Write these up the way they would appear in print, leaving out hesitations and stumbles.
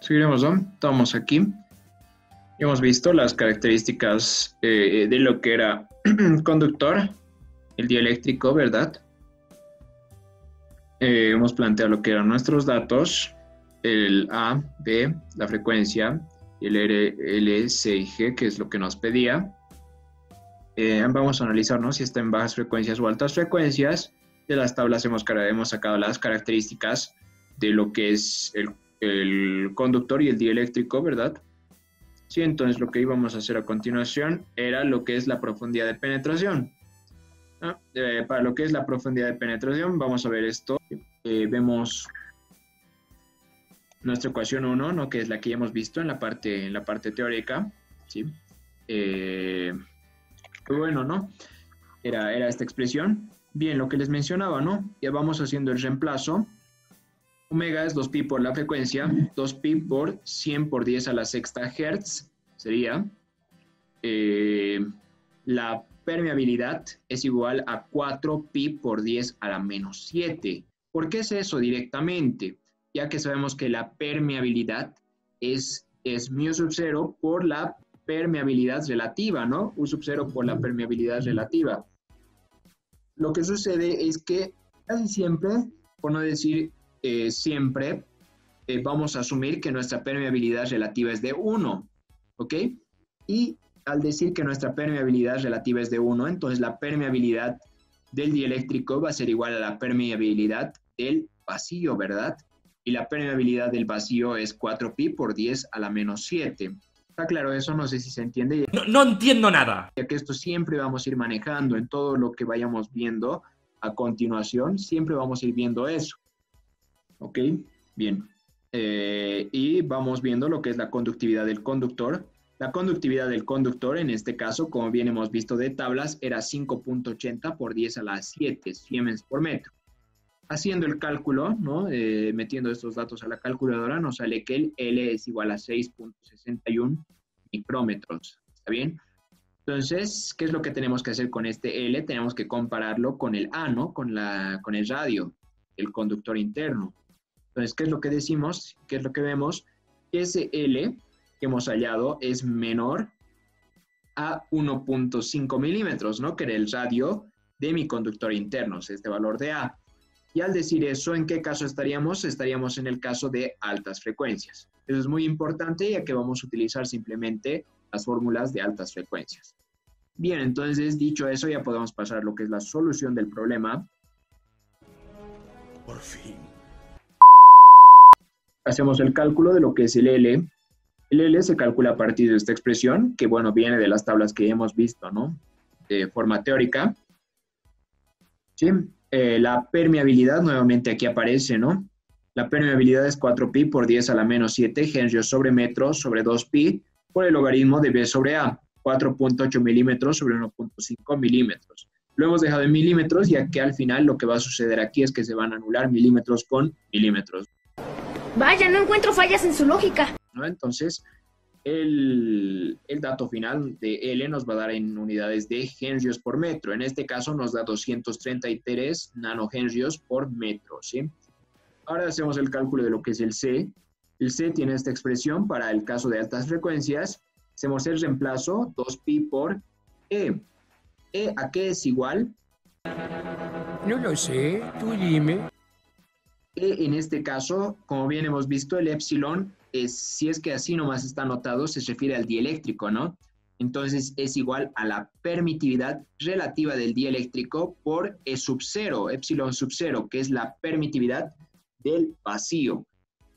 Seguiremos, ¿no? Estamos aquí. Hemos visto las características de lo que era conductor, el dieléctrico, ¿verdad? Hemos planteado lo que eran nuestros datos, el A, B, la frecuencia, y el R, L, C y G, que es lo que nos pedía. Vamos a analizar, ¿no?, si está en bajas frecuencias o altas frecuencias. De las tablas hemos sacado las características de lo que es el conductor y el dieléctrico, ¿verdad? Sí, entonces lo que íbamos a hacer a continuación era lo que es la profundidad de penetración. Para lo que es la profundidad de penetración, vamos a ver esto. Vemos nuestra ecuación 1, ¿no?, que es la que ya hemos visto en la parte teórica, ¿sí? Bueno, ¿no? Era esta expresión. Bien, lo que les mencionaba, ¿no? Ya vamos haciendo el reemplazo. Omega es 2pi por la frecuencia, 2pi por 100 por 10 a la sexta hertz, sería. La permeabilidad es igual a 4pi por 10 a la menos 7. ¿Por qué es eso directamente? Ya que sabemos que la permeabilidad es mu sub 0 por la permeabilidad relativa, ¿no? U sub 0 por la permeabilidad relativa. Lo que sucede es que casi siempre, por no decir siempre, vamos a asumir que nuestra permeabilidad relativa es de 1, ¿ok? Y al decir que nuestra permeabilidad relativa es de 1, entonces la permeabilidad del dieléctrico va a ser igual a la permeabilidad del vacío, ¿verdad? Y la permeabilidad del vacío es 4pi por 10 a la menos 7. ¿Está claro eso? No sé si se entiende. No entiendo nada. Ya que esto siempre vamos a ir manejando en todo lo que vayamos viendo a continuación, siempre vamos a ir viendo eso. ¿Ok? Bien. Y vamos viendo lo que es la conductividad del conductor. La conductividad del conductor, en este caso, como bien hemos visto de tablas, era 5.80 por 10 a la 7 siemens por metro. Haciendo el cálculo, ¿no? Metiendo estos datos a la calculadora, nos sale que el L es igual a 6.61 micrómetros. ¿Está bien? Entonces, ¿qué es lo que tenemos que hacer con este L? Tenemos que compararlo con el A, ¿no? Con el radio, el conductor interno. Entonces, ¿qué es lo que decimos? ¿Qué es lo que vemos? Que ese L que hemos hallado es menor a 1.5 milímetros, ¿no? Que era el radio de mi conductor interno, este valor de A. Y al decir eso, ¿en qué caso estaríamos? Estaríamos en el caso de altas frecuencias. Eso es muy importante, ya que vamos a utilizar simplemente las fórmulas de altas frecuencias. Bien, entonces, dicho eso, ya podemos pasar a lo que es la solución del problema. Por fin. Hacemos el cálculo de lo que es el L. El L se calcula a partir de esta expresión, que, bueno, viene de las tablas que hemos visto, ¿no? De forma teórica. ¿Sí? La permeabilidad, nuevamente aquí aparece, ¿no? La permeabilidad es 4pi por 10 a la menos 7 henrios sobre metro sobre 2pi por el logaritmo de B sobre A, 4.8 milímetros sobre 1.5 milímetros. Lo hemos dejado en milímetros, ya que al final lo que va a suceder aquí es que se van a anular milímetros con milímetros. Vaya, no encuentro fallas en su lógica. ¿No? Entonces, el dato final de L nos va a dar en unidades de henrios por metro. En este caso nos da 233 nanohenrios por metro, ¿sí? Ahora hacemos el cálculo de lo que es el C. El C tiene esta expresión para el caso de altas frecuencias. Hacemos el reemplazo, 2pi por E. ¿E a qué es igual? No lo sé, tú dime. E en este caso, como bien hemos visto, el epsilon, si es que así nomás está anotado, se refiere al dieléctrico, ¿no? Entonces es igual a la permitividad relativa del dieléctrico por E sub 0, epsilon sub 0, que es la permitividad del vacío.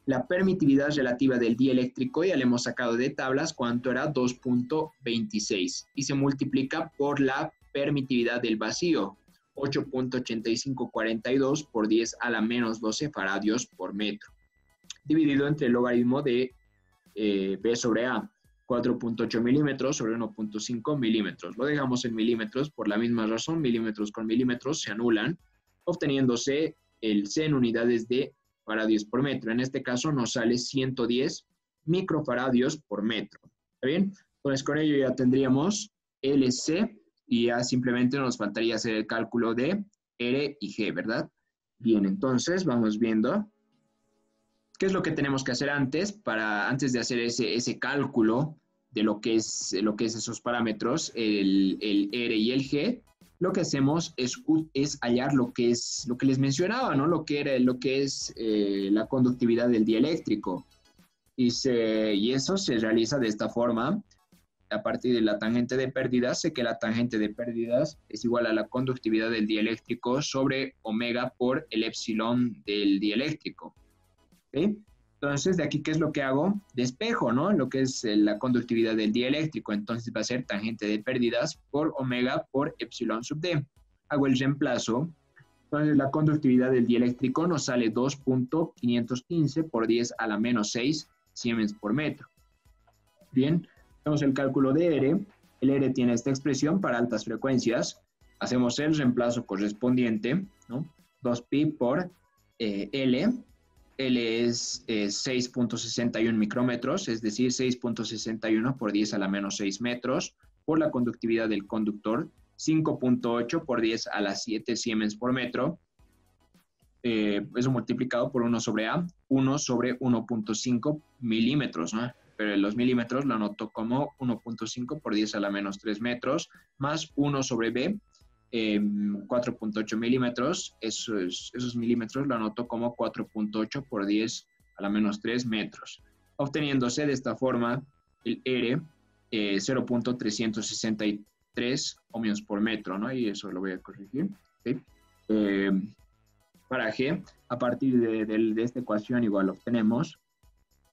La permitividad relativa del dieléctrico ya le hemos sacado de tablas cuánto era 2.26 y se multiplica por la permitividad del vacío, 8.8542 por 10 a la menos 12 faradios por metro, dividido entre el logaritmo de B sobre A, 4.8 milímetros sobre 1.5 milímetros. Lo dejamos en milímetros por la misma razón, milímetros con milímetros se anulan, obteniéndose el C en unidades de faradios por metro. En este caso nos sale 110 microfaradios por metro. ¿Está bien? Entonces con ello ya tendríamos LC y ya simplemente nos faltaría hacer el cálculo de R y G, ¿verdad? Bien, entonces vamos viendo ¿Qué es lo que tenemos que hacer antes de hacer ese cálculo de lo que es esos parámetros, el R y el G? Lo que hacemos es hallar lo que les mencionaba, ¿no? Lo que es la conductividad del dieléctrico. Y eso se realiza de esta forma, a partir de la tangente de pérdidas. Sé que la tangente de pérdidas es igual a la conductividad del dieléctrico sobre omega por el epsilon del dieléctrico. ¿Sí? Entonces, de aquí, ¿qué es lo que hago? Despejo, ¿no? Lo que es la conductividad del dieléctrico. Entonces, va a ser tangente de pérdidas por omega por epsilon sub d. Hago el reemplazo. Entonces, la conductividad del dieléctrico nos sale 2.515 por 10 a la menos 6 siemens por metro. Bien, hacemos el cálculo de R. El R tiene esta expresión para altas frecuencias. Hacemos el reemplazo correspondiente, ¿no? 2pi por L. L es 6.61 micrómetros, es decir, 6.61 por 10 a la menos 6 metros, por la conductividad del conductor, 5.8 por 10 a la 7 siemens por metro, eso multiplicado por 1 sobre A, 1 sobre 1.5 milímetros, ¿no? Pero los milímetros lo anoto como 1.5 por 10 a la menos 3 metros, más 1 sobre B, 4.8 milímetros, esos milímetros lo anoto como 4.8 por 10 a la menos 3 metros, obteniéndose de esta forma el R 0.363 ohmios por metro, ¿no? Y eso lo voy a corregir, ¿sí? Para G, a partir de esta ecuación igual obtenemos,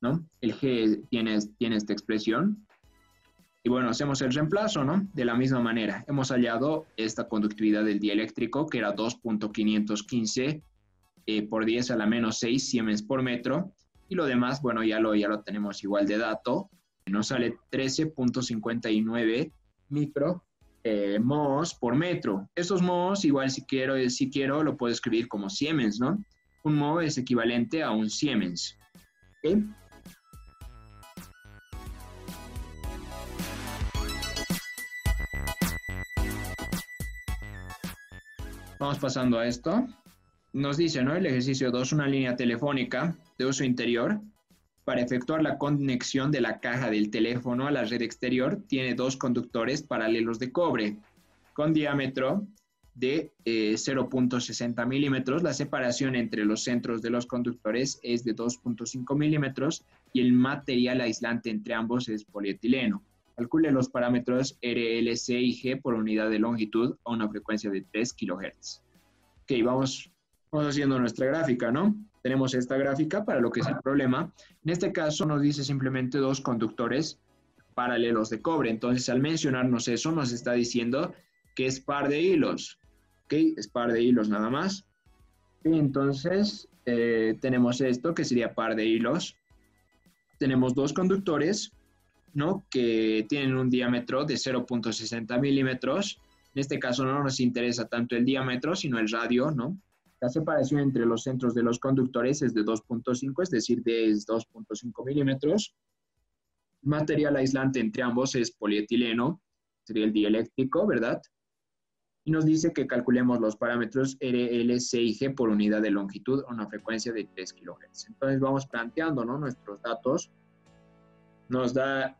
¿no? El G tiene esta expresión. Y bueno, hacemos el reemplazo, ¿no? De la misma manera, hemos hallado esta conductividad del dieléctrico, que era 2.515 por 10 a la menos 6 siemens por metro. Y lo demás, bueno, ya lo tenemos igual de dato. Nos sale 13.59 mhos por metro. Estos mhos, igual si quiero, lo puedo escribir como siemens, ¿no? Un mho es equivalente a un siemens. ¿Ok? Vamos pasando a esto. Nos dice, ¿no? El ejercicio 2, una línea telefónica de uso interior. Para efectuar la conexión de la caja del teléfono a la red exterior, tiene dos conductores paralelos de cobre con diámetro de 0.60 milímetros. La separación entre los centros de los conductores es de 2.5 milímetros y el material aislante entre ambos es polietileno. Calcule los parámetros R, L, C y G por unidad de longitud a una frecuencia de 3 kHz. Ok, vamos haciendo nuestra gráfica, ¿no? Tenemos esta gráfica para lo que es el problema. En este caso nos dice simplemente dos conductores paralelos de cobre. Entonces, al mencionarnos eso, nos está diciendo que es par de hilos. ¿Ok? Es par de hilos nada más. Y entonces, tenemos esto que sería par de hilos. Tenemos dos conductores, ¿no? Que tienen un diámetro de 0.60 milímetros. En este caso no nos interesa tanto el diámetro, sino el radio, ¿no? La separación entre los centros de los conductores es de 2.5, es decir, de 2.5 milímetros. Material aislante entre ambos es polietileno, sería el dieléctrico, ¿verdad? Y nos dice que calculemos los parámetros R, L, C y G por unidad de longitud a una frecuencia de 3 kHz. Entonces vamos planteando, ¿no? Nuestros datos. Nos da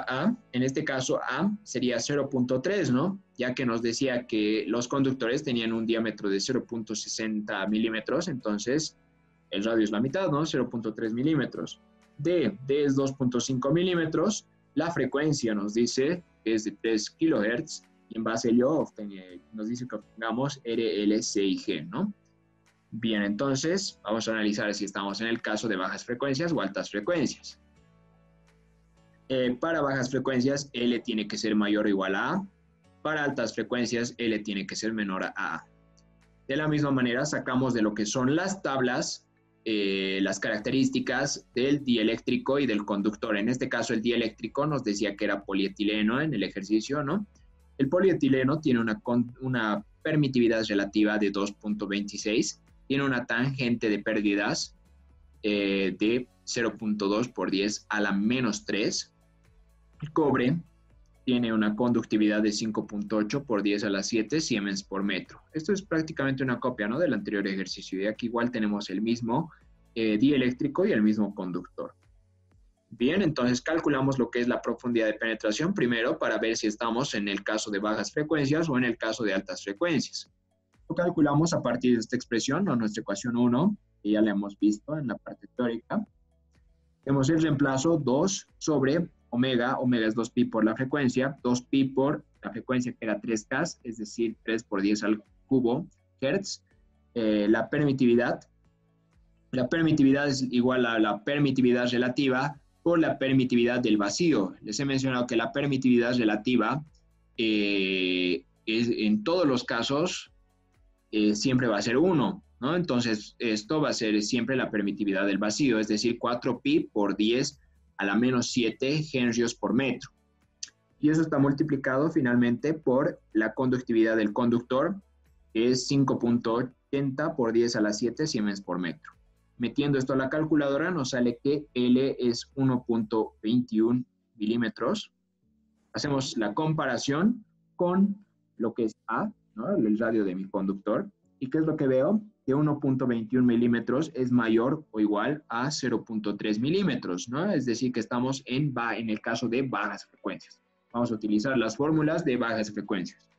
A, en este caso A sería 0.3, ¿no? Ya que nos decía que los conductores tenían un diámetro de 0.60 milímetros, entonces el radio es la mitad, ¿no? 0.3 milímetros. D es 2.5 milímetros, la frecuencia nos dice que es de 3 kHz, y en base a ello nos dice que obtengamos R, L, C y G, ¿no? Bien, entonces vamos a analizar si estamos en el caso de bajas frecuencias o altas frecuencias. Para bajas frecuencias, L tiene que ser mayor o igual a A. Para altas frecuencias, L tiene que ser menor a A. De la misma manera, sacamos de lo que son las tablas las características del dieléctrico y del conductor. En este caso, el dieléctrico nos decía que era polietileno en el ejercicio, ¿no? El polietileno tiene una permitividad relativa de 2.26, tiene una tangente de pérdidas de 0.2 por 10 a la menos 3. El cobre tiene una conductividad de 5.8 por 10 a la 7 siemens por metro. Esto es prácticamente una copia, ¿no? Del anterior ejercicio. Y aquí igual tenemos el mismo dieléctrico y el mismo conductor. Bien, entonces calculamos lo que es la profundidad de penetración primero para ver si estamos en el caso de bajas frecuencias o en el caso de altas frecuencias. Lo calculamos a partir de esta expresión, o nuestra ecuación 1, que ya la hemos visto en la parte teórica. Tenemos el reemplazo 2 sobre omega, omega es 2pi por la frecuencia, 2pi por la frecuencia que era 3K, es decir, 3 por 10 al cubo hertz. La permitividad es igual a la permitividad relativa por la permitividad del vacío. Les he mencionado que la permitividad relativa en todos los casos siempre va a ser 1, ¿no? Entonces, esto va a ser siempre la permitividad del vacío, es decir, 4pi por 10 a la menos 7 henrios por metro. Y eso está multiplicado finalmente por la conductividad del conductor, que es 5.80 por 10 a la 7 siemens por metro. Metiendo esto a la calculadora nos sale que L es 1.21 milímetros. Hacemos la comparación con lo que es A, ¿no? El radio de mi conductor. ¿Y qué es lo que veo? Que 1.21 milímetros es mayor o igual a 0.3 milímetros, ¿no? Es decir, que estamos en el caso de bajas frecuencias. Vamos a utilizar las fórmulas de bajas frecuencias.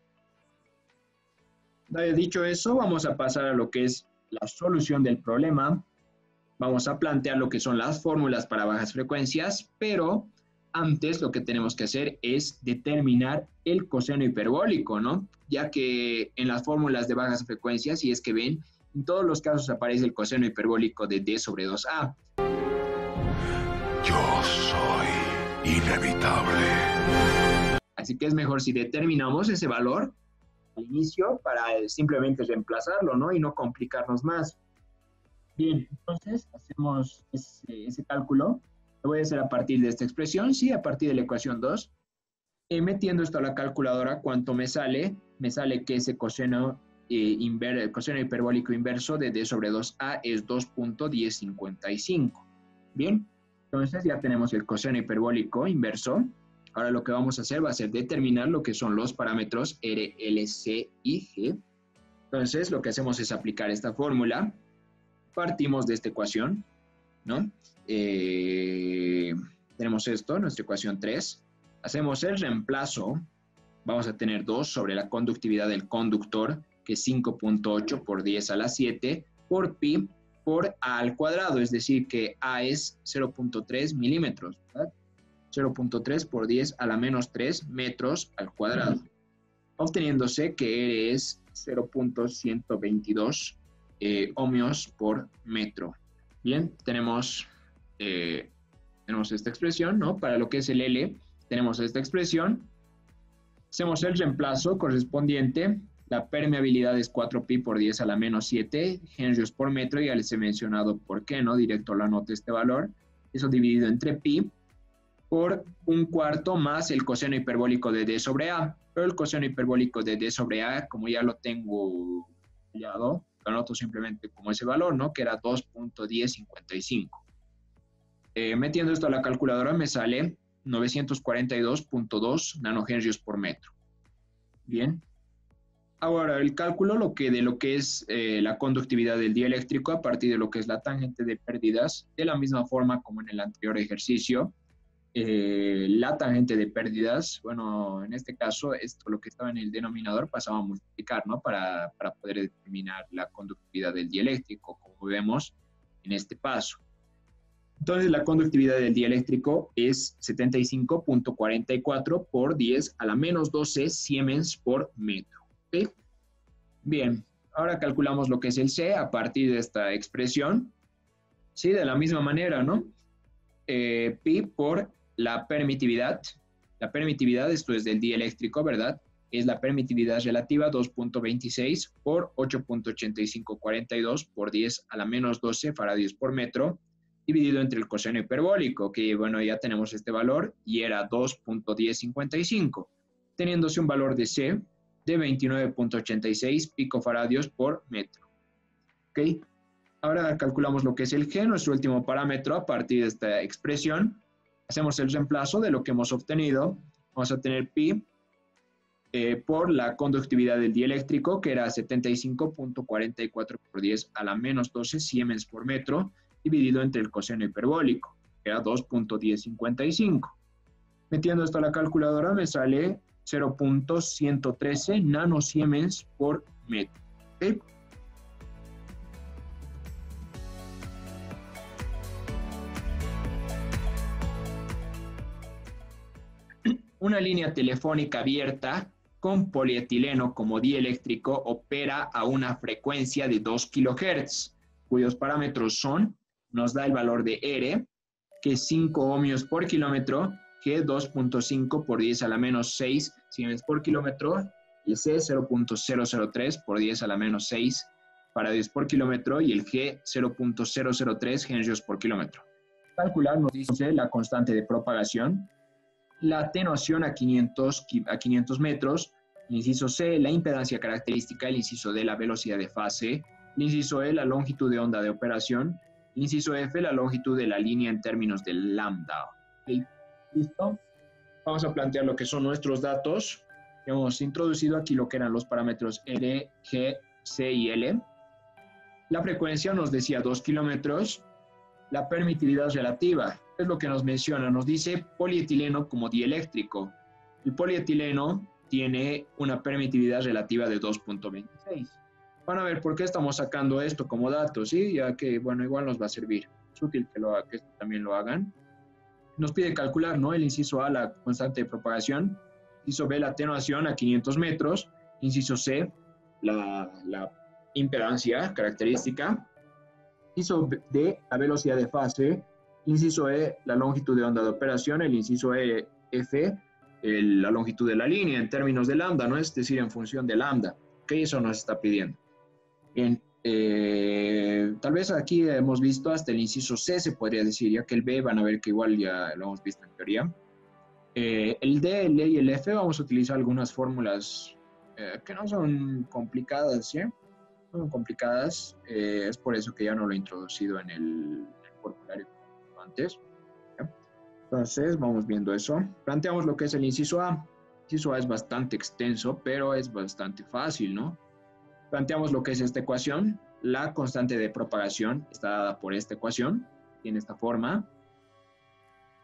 Dicho eso, vamos a pasar a lo que es la solución del problema. Vamos a plantear lo que son las fórmulas para bajas frecuencias, pero antes lo que tenemos que hacer es determinar el coseno hiperbólico, ¿no? Ya que en las fórmulas de bajas frecuencias, si es que ven, en todos los casos aparece el coseno hiperbólico de D sobre 2A. Yo soy inevitable. Así que es mejor si determinamos ese valor al inicio para simplemente reemplazarlo, ¿no? Y no complicarnos más. Bien, entonces hacemos ese cálculo. Lo voy a hacer a partir de esta expresión, sí, a partir de la ecuación 2. Metiendo esto a la calculadora, ¿cuánto me sale? Me sale que ese coseno, el coseno hiperbólico inverso de D sobre 2A es 2.1055. Bien, entonces ya tenemos el coseno hiperbólico inverso. Ahora lo que vamos a hacer va a ser determinar lo que son los parámetros R, L, C y G. Entonces lo que hacemos es aplicar esta fórmula. Partimos de esta ecuación, ¿no? Tenemos esto, nuestra ecuación 3. Hacemos el reemplazo. Vamos a tener 2 sobre la conductividad del conductor, que es 5.8 por 10 a la 7, por pi por a al cuadrado, es decir, que a es 0.3 milímetros, ¿verdad? 0.3 por 10 a la menos 3 metros al cuadrado, obteniéndose que R es 0.122 ohmios por metro. Bien, tenemos esta expresión, ¿no? Para lo que es el L, tenemos esta expresión. Hacemos el reemplazo correspondiente. La permeabilidad es 4pi por 10 a la menos 7 henrios por metro. Ya les he mencionado por qué, ¿no? Directo lo anoto este valor. Eso dividido entre pi por 1/4 más el coseno hiperbólico de D sobre A. Pero el coseno hiperbólico de D sobre A, como ya lo tengo hallado, lo anoto simplemente como ese valor, ¿no? Que era 2.1055. Metiendo esto a la calculadora me sale 942.2 nanohenrios por metro. Bien. Ahora el cálculo de lo que es la conductividad del dieléctrico a partir de lo que es la tangente de pérdidas, de la misma forma como en el anterior ejercicio. La tangente de pérdidas, bueno, en este caso, esto lo que estaba en el denominador pasaba a multiplicar, ¿no? Para poder determinar la conductividad del dieléctrico, como vemos en este paso. Entonces, la conductividad del dieléctrico es 75.44 por 10 a la menos 12 siemens por metro. ¿Sí? Bien, ahora calculamos lo que es el C a partir de esta expresión. Sí, de la misma manera, ¿no? Pi por la permitividad. La permitividad, esto es del dieléctrico, ¿verdad? Es la permitividad relativa 2.26 por 8.8542 por 10 a la menos 12 faradios por metro, dividido entre el coseno hiperbólico, que bueno, ya tenemos este valor, y era 2.1055, teniéndose un valor de C de 29.86 picofaradios por metro. ¿Ok? Ahora calculamos lo que es el G, nuestro último parámetro, a partir de esta expresión. Hacemos el reemplazo de lo que hemos obtenido. Vamos a tener pi por la conductividad del dieléctrico, que era 75.44 por 10 a la menos 12 siemens por metro, dividido entre el coseno hiperbólico, que era 2.1055. Metiendo esto a la calculadora me sale 0.113 nanosiemens por metro. ¿Okay? Una línea telefónica abierta con polietileno como dieléctrico opera a una frecuencia de 2 kHz, cuyos parámetros son, nos da el valor de R, que es 5 ohmios por kilómetro, G 2.5 por 10 a la menos 6 siemens por kilómetro, el C 0.003 por 10 a la menos 6 faradios por kilómetro y el G 0.003 henrios por kilómetro. Calcular nos dice la constante de propagación, la atenuación a 500 metros, el inciso C, la impedancia característica, el inciso D, la velocidad de fase, el inciso E, la longitud de onda de operación, el inciso F, la longitud de la línea en términos de lambda. ¿Okay? ¿Listo? Vamos a plantear lo que son nuestros datos. Hemos introducido aquí lo que eran los parámetros R, G, C y L. La frecuencia nos decía 2 kilómetros. La permitividad relativa es lo que nos menciona. Nos dice polietileno como dieléctrico. El polietileno tiene una permitividad relativa de 2.26. Van a ver por qué estamos sacando esto como datos, ¿sí? Ya que, bueno, igual nos va a servir. Es útil que esto también lo hagan. Nos pide calcular, ¿no? El inciso A, la constante de propagación. Inciso B, la atenuación a 500 metros. Inciso C, la impedancia característica. Inciso D, la velocidad de fase. Inciso E, la longitud de onda de operación. El inciso E, F, la longitud de la línea en términos de lambda, ¿no? Es decir, en función de lambda. ¿Qué eso nos está pidiendo? Bien, tal vez aquí hemos visto hasta el inciso C, se podría decir, ya que el B van a ver que igual ya lo hemos visto en teoría. El D, el E y el F vamos a utilizar algunas fórmulas que no son complicadas, ¿sí? No son complicadas, es por eso que ya no lo he introducido en el formulario antes. ¿Ya? Entonces, vamos viendo eso. Planteamos lo que es el inciso A. El inciso A es bastante extenso, pero es bastante fácil, ¿no? Planteamos lo que es esta ecuación. La constante de propagación está dada por esta ecuación, tiene esta forma.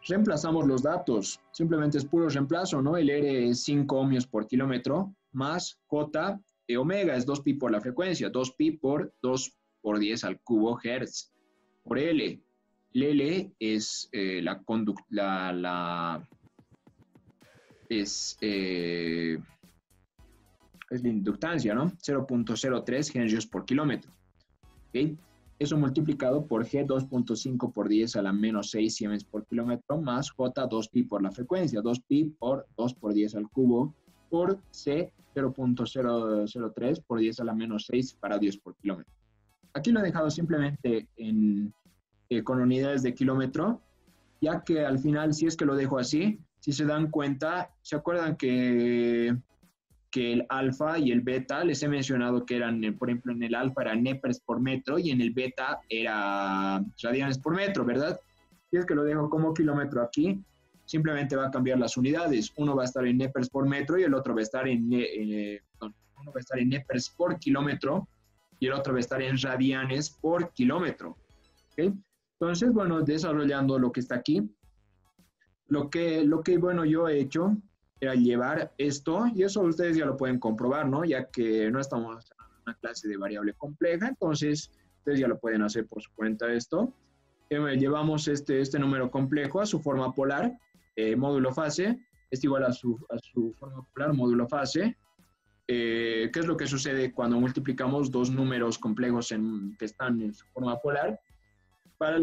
Reemplazamos los datos, simplemente es puro reemplazo, ¿no? El R es 5 ohmios por kilómetro, más J e omega es 2pi por la frecuencia, 2pi por 2 por 10 al cubo hertz, por L. El L es es la inductancia, ¿no? 0.03 henrios por kilómetro. ¿Okay? Eso multiplicado por G 2.5 por 10 a la menos 6 siemens por kilómetro más J 2pi por la frecuencia, 2pi por 2 por 10 al cubo por C 0.003 por 10 a la menos 6 faradios por kilómetro. Aquí lo he dejado simplemente con unidades de kilómetro, ya que al final, si es que lo dejo así, si se dan cuenta, ¿se acuerdan que el alfa y el beta, les he mencionado que eran, por ejemplo, en el alfa era nepers por metro y en el beta era radianes por metro, ¿verdad? Si es que lo dejo como kilómetro aquí, simplemente va a cambiar las unidades. Uno va a estar en nepers por metro y el otro va a estar en nepers por kilómetro y el otro va a estar en radianes por kilómetro. ¿Okay? Entonces, bueno, desarrollando lo que está aquí, lo que bueno, yo he hecho era llevar esto, y eso ustedes ya lo pueden comprobar, ¿no? Ya que no estamos en una clase de variable compleja, entonces ustedes ya lo pueden hacer por su cuenta esto. Llevamos este número complejo a su forma polar, módulo fase, es igual a su forma polar, módulo fase. ¿Qué es lo que sucede cuando multiplicamos dos números complejos que están en su forma polar? Para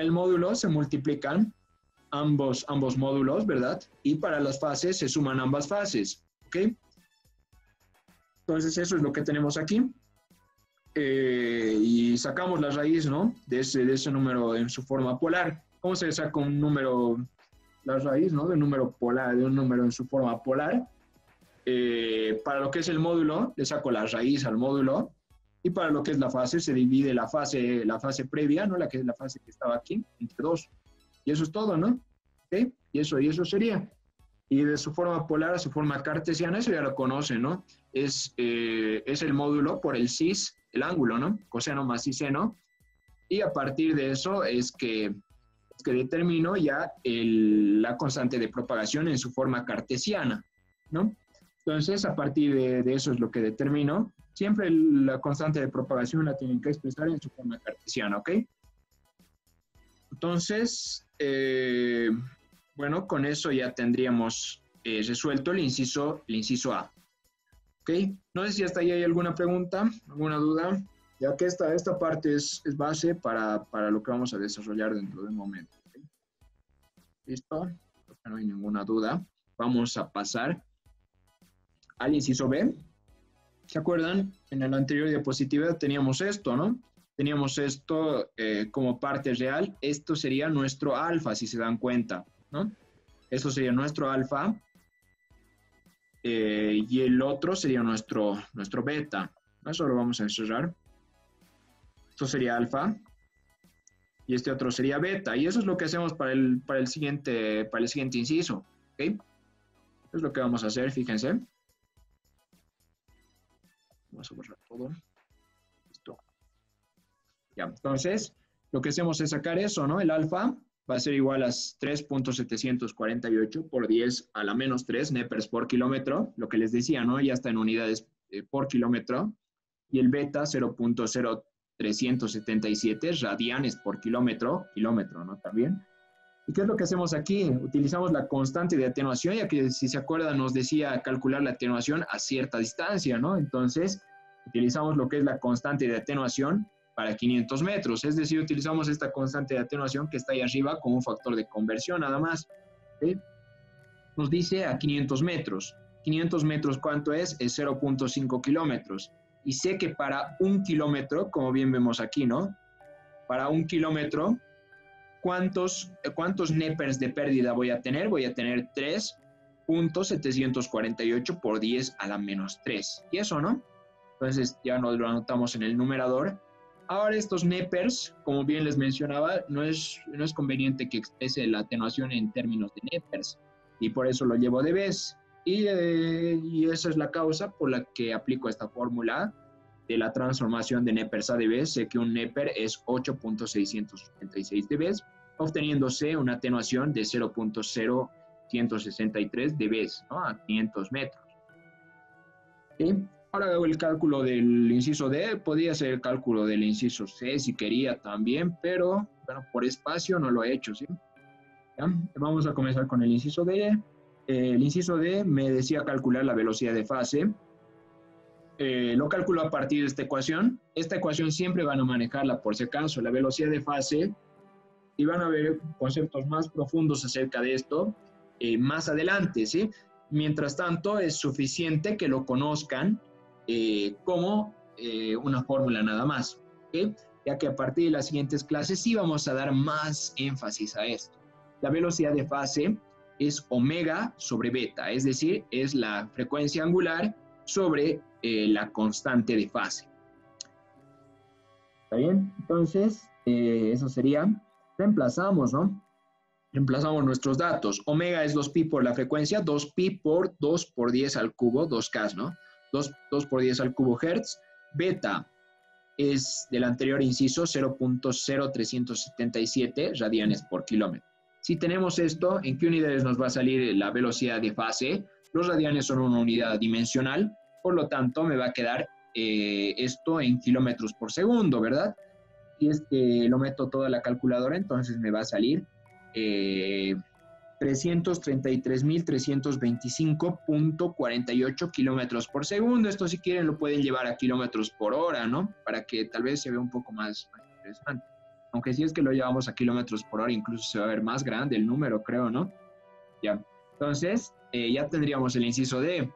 el módulo se multiplican ambos módulos, ¿verdad? Y para las fases se suman ambas fases, ¿ok? Entonces eso es lo que tenemos aquí. Y sacamos la raíz, ¿no? De ese número en su forma polar. ¿Cómo se saca un número, la raíz, ¿no? De un número polar, de un número en su forma polar? Para lo que es el módulo, le saco la raíz al módulo. Y para lo que es la fase, se divide la fase previa, ¿no? La fase que estaba aquí, entre dos. Y eso es todo, ¿no? ¿Okay? Y eso sería. Y de su forma polar a su forma cartesiana, eso ya lo conocen, ¿no? Es el módulo por el cis, el ángulo, ¿no? Coseno más siseno. Y a partir de eso es que determino ya la constante de propagación en su forma cartesiana, ¿no? Entonces, a partir de eso es lo que determino. Siempre la constante de propagación la tienen que expresar en su forma cartesiana, ¿ok? Entonces, bueno, con eso ya tendríamos resuelto el inciso A. ¿Ok? No sé si hasta ahí hay alguna pregunta, alguna duda, ya que esta parte es base para lo que vamos a desarrollar dentro de un momento. ¿Okay? ¿Listo? No hay ninguna duda. Vamos a pasar al inciso B. ¿Se acuerdan? En la anterior diapositiva teníamos esto, ¿no? Teníamos esto como parte real. Esto sería nuestro alfa, si se dan cuenta, ¿no? Esto sería nuestro alfa. Y el otro sería nuestro beta. Eso lo vamos a encerrar. Esto sería alfa. Y este otro sería beta. Y eso es lo que hacemos para el siguiente inciso. ¿Ok? Eso es lo que vamos a hacer, fíjense. Vamos a borrar todo. Listo. Ya, entonces, lo que hacemos es sacar eso, ¿no? El alfa va a ser igual a 3.748 por 10 a la menos 3 nepers por kilómetro. Lo que les decía, ¿no? Ya está en unidades por kilómetro. Y el beta, 0.0377 radianes por kilómetro, ¿no? También. ¿Y qué es lo que hacemos aquí? Utilizamos la constante de atenuación, ya que si se acuerdan nos decía calcular la atenuación a cierta distancia, ¿no? Entonces, utilizamos lo que es la constante de atenuación para 500 metros, es decir, utilizamos esta constante de atenuación que está ahí arriba con un factor de conversión nada más. ¿Sí? Nos dice a 500 metros. 500 metros, ¿cuánto es? Es 0.5 kilómetros. Y sé que para 1 kilómetro, como bien vemos aquí, ¿no? Para 1 kilómetro, ¿cuántos nepers de pérdida voy a tener? Voy a tener 3.748 por 10 a la menos 3. ¿Y eso, no? Entonces ya nos lo anotamos en el numerador. Ahora estos nepers, como bien les mencionaba, no es conveniente que exprese la atenuación en términos de nepers. Y por eso lo llevo de vez. Y esa es la causa por la que aplico esta fórmula de la transformación de nepers a dB. Sé que un neper es 8.686 dB, obteniéndose una atenuación de 0.0163 dB, ¿no? A 500 metros. ¿Sí? Ahora hago el cálculo del inciso D, podría ser el cálculo del inciso C si quería también, pero bueno, por espacio no lo he hecho, ¿sí? ¿Ya? Vamos a comenzar con el inciso D. El inciso D me decía calcular la velocidad de fase. Lo calculo a partir de esta ecuación. Esta ecuación siempre van a manejarla por si acaso, la velocidad de fase, y van a ver conceptos más profundos acerca de esto más adelante, ¿sí? Mientras tanto, es suficiente que lo conozcan como una fórmula nada más, ¿okay? Ya que a partir de las siguientes clases sí vamos a dar más énfasis a esto. La velocidad de fase es omega sobre beta, es decir, es la frecuencia angular sobre la constante de fase. ¿Está bien? Entonces, eso sería, reemplazamos, ¿no? Reemplazamos nuestros datos. Omega es 2pi por la frecuencia, 2pi por 2 por 10 al cubo, 2K, ¿no? 2 por 10 al cubo hertz. Beta es del anterior inciso 0.0377 radianes por kilómetro. Si tenemos esto, ¿en qué unidades nos va a salir la velocidad de fase? Los radianes son una unidad dimensional, por lo tanto me va a quedar esto en kilómetros por segundo, ¿verdad? Si es que lo meto toda la calculadora, entonces me va a salir 333.325.48 kilómetros por segundo. Esto, si quieren, lo pueden llevar a kilómetros por hora, ¿no? Para que tal vez se vea un poco más interesante. Aunque si es que lo llevamos a kilómetros por hora, incluso se va a ver más grande el número, creo, ¿no? Ya. Entonces, ya tendríamos el inciso D.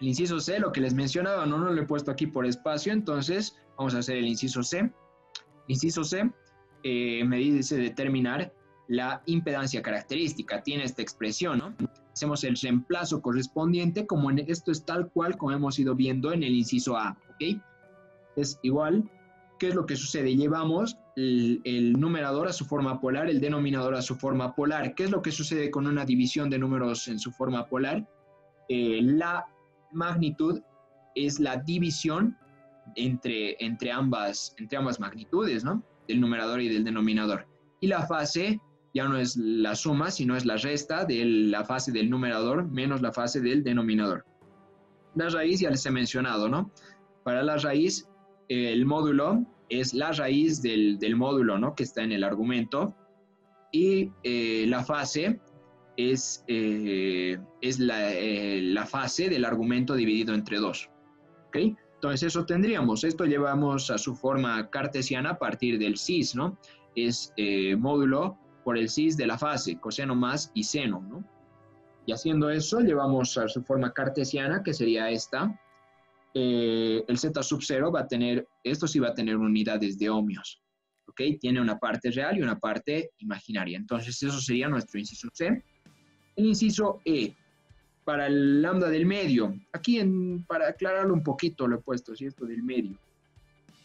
El inciso C, lo que les mencionaba, no lo he puesto aquí por espacio, entonces vamos a hacer el inciso C. Inciso C me dice determinar la impedancia característica. Tiene esta expresión, ¿no? Hacemos el reemplazo correspondiente, como esto es tal cual como hemos ido viendo en el inciso A, ¿ok? Es igual. ¿Qué es lo que sucede? Llevamos el numerador a su forma polar, el denominador a su forma polar. ¿Qué es lo que sucede con una división de números en su forma polar? La magnitud es la división entre ambas magnitudes, ¿no? del numerador y del denominador. Y la fase ya no es la suma, sino es la resta de la fase del numerador menos la fase del denominador. La raíz ya les he mencionado, ¿no? Para la raíz, el módulo es la raíz del módulo, ¿no? Que está en el argumento. Y la fase es la fase del argumento dividido entre 2. ¿Ok? Entonces eso tendríamos. Esto llevamos a su forma cartesiana a partir del cis, ¿no? Es módulo por el cis de la fase, coseno más y seno, ¿no? Y haciendo eso, llevamos a su forma cartesiana, que sería esta. El z sub 0 va a tener, esto sí va a tener unidades de ohmios, ¿ok? Tiene una parte real y una parte imaginaria. Entonces, eso sería nuestro inciso C. El inciso E, para el lambda del medio. Aquí, para aclararlo un poquito, lo he puesto, ¿sí? Esto del medio.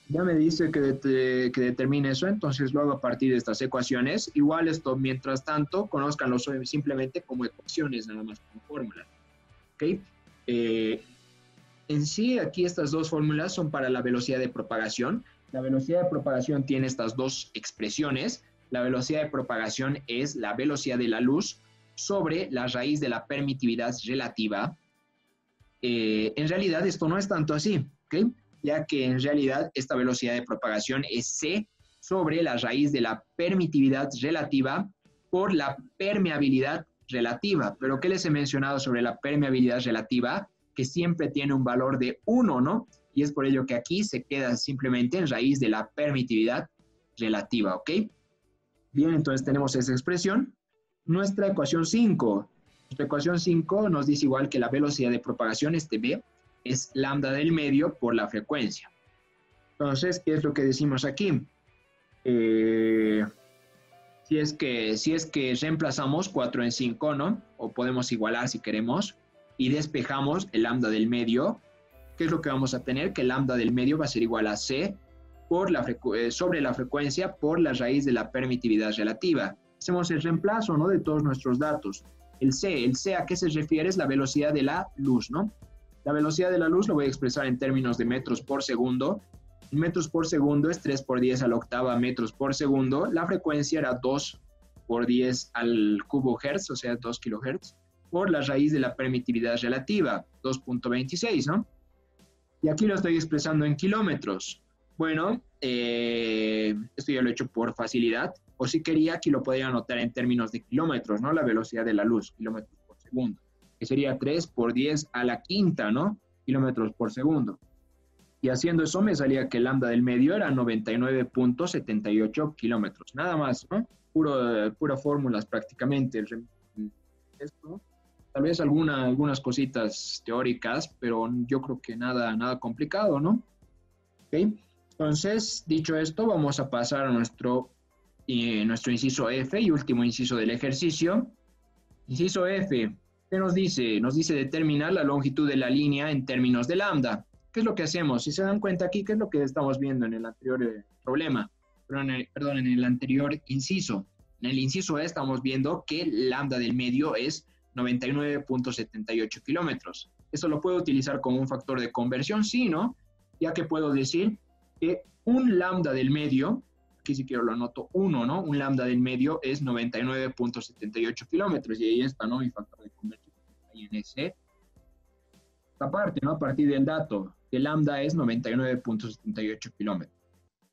Ya me dice que determine eso, entonces lo hago a partir de estas ecuaciones. Igual esto, mientras tanto, conózcanlo simplemente como ecuaciones, nada más como fórmulas. ¿Ok? En sí, aquí estas dos fórmulas son para la velocidad de propagación. La velocidad de propagación tiene estas dos expresiones. La velocidad de propagación es la velocidad de la luz sobre la raíz de la permitividad relativa. En realidad, esto no es tanto así, ¿ok? Ya que en realidad esta velocidad de propagación es c sobre la raíz de la permitividad relativa por la permeabilidad relativa. Pero ¿qué les he mencionado sobre la permeabilidad relativa? Que siempre tiene un valor de 1, ¿no? Y es por ello que aquí se queda simplemente en raíz de la permitividad relativa, ¿ok? Bien, entonces tenemos esa expresión. Nuestra ecuación 5. Nuestra ecuación 5 nos dice igual que la velocidad de propagación, este b, es lambda del medio por la frecuencia. Entonces, ¿qué es lo que decimos aquí? Si es que reemplazamos 4 en 5, ¿no? O podemos igualar si queremos, y despejamos el lambda del medio, ¿qué es lo que vamos a tener? Que el lambda del medio va a ser igual a c por sobre la frecuencia por la raíz de la permitividad relativa. Hacemos el reemplazo, ¿no? De todos nuestros datos. El c, ¿a qué se refiere? Es la velocidad de la luz, ¿no? La velocidad de la luz lo voy a expresar en términos de metros por segundo. Metros por segundo es 3 por 10 a la octava metros por segundo. La frecuencia era 2 por 10 al cubo hertz, o sea, 2 kilohertz, por la raíz de la permitividad relativa, 2.26, ¿no? Y aquí lo estoy expresando en kilómetros. Bueno, esto ya lo he hecho por facilidad. O si quería, aquí lo podría anotar en términos de kilómetros, ¿no? La velocidad de la luz, kilómetros por segundo, que sería 3 por 10 a la quinta, ¿no? Kilómetros por segundo. Y haciendo eso me salía que el lambda del medio era 99.78 kilómetros. Nada más, ¿no? Pura fórmulas prácticamente. Esto, tal vez algunas cositas teóricas, pero yo creo que nada complicado, ¿no? ¿Ok? Entonces, dicho esto, vamos a pasar a nuestro inciso F y último inciso del ejercicio. Inciso F. ¿Qué nos dice? Nos dice determinar la longitud de la línea en términos de lambda. ¿Qué es lo que hacemos? Si se dan cuenta aquí, ¿qué es lo que estamos viendo en el anterior problema? Perdón, en el anterior inciso. En el inciso E estamos viendo que el lambda del medio es 99.78 kilómetros. ¿Eso lo puedo utilizar como un factor de conversión? Sí, ¿no? Ya que puedo decir que un lambda del medio, aquí si quiero lo anoto 1, ¿no? Un lambda del medio es 99.78 kilómetros. Y ahí está, ¿no? Mi factor de conversión. Ahí en esta parte, ¿no? A partir del dato, que lambda es 99.78 kilómetros.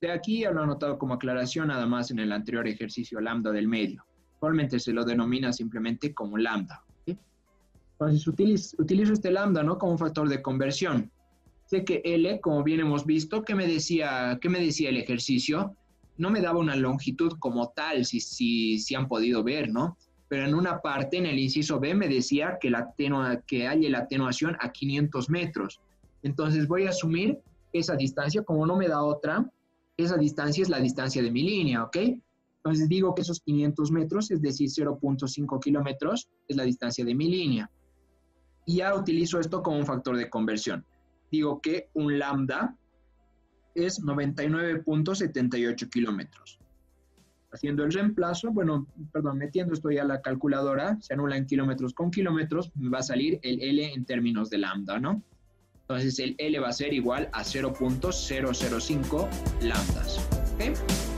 De aquí ya lo he anotado como aclaración, nada más en el anterior ejercicio, lambda del medio. Actualmente se lo denomina simplemente como lambda. ¿Sí? Entonces utilizo este lambda, ¿no? Como un factor de conversión. Sé que L, como bien hemos visto, ¿qué me decía el ejercicio? No me daba una longitud como tal, si han podido ver, ¿no? Pero en una parte, en el inciso B, me decía que hay la atenuación a 500 metros. Entonces voy a asumir esa distancia, como no me da otra, esa distancia es la distancia de mi línea, ¿ok? Entonces digo que esos 500 metros, es decir, 0.5 kilómetros, es la distancia de mi línea. Y ya utilizo esto como un factor de conversión. Digo que un lambda es 99.78 kilómetros. Haciendo el reemplazo, metiendo esto ya a la calculadora, se anula en kilómetros con kilómetros, me va a salir el L en términos de lambda, ¿no? Entonces el L va a ser igual a 0.005 lambdas, ¿ok?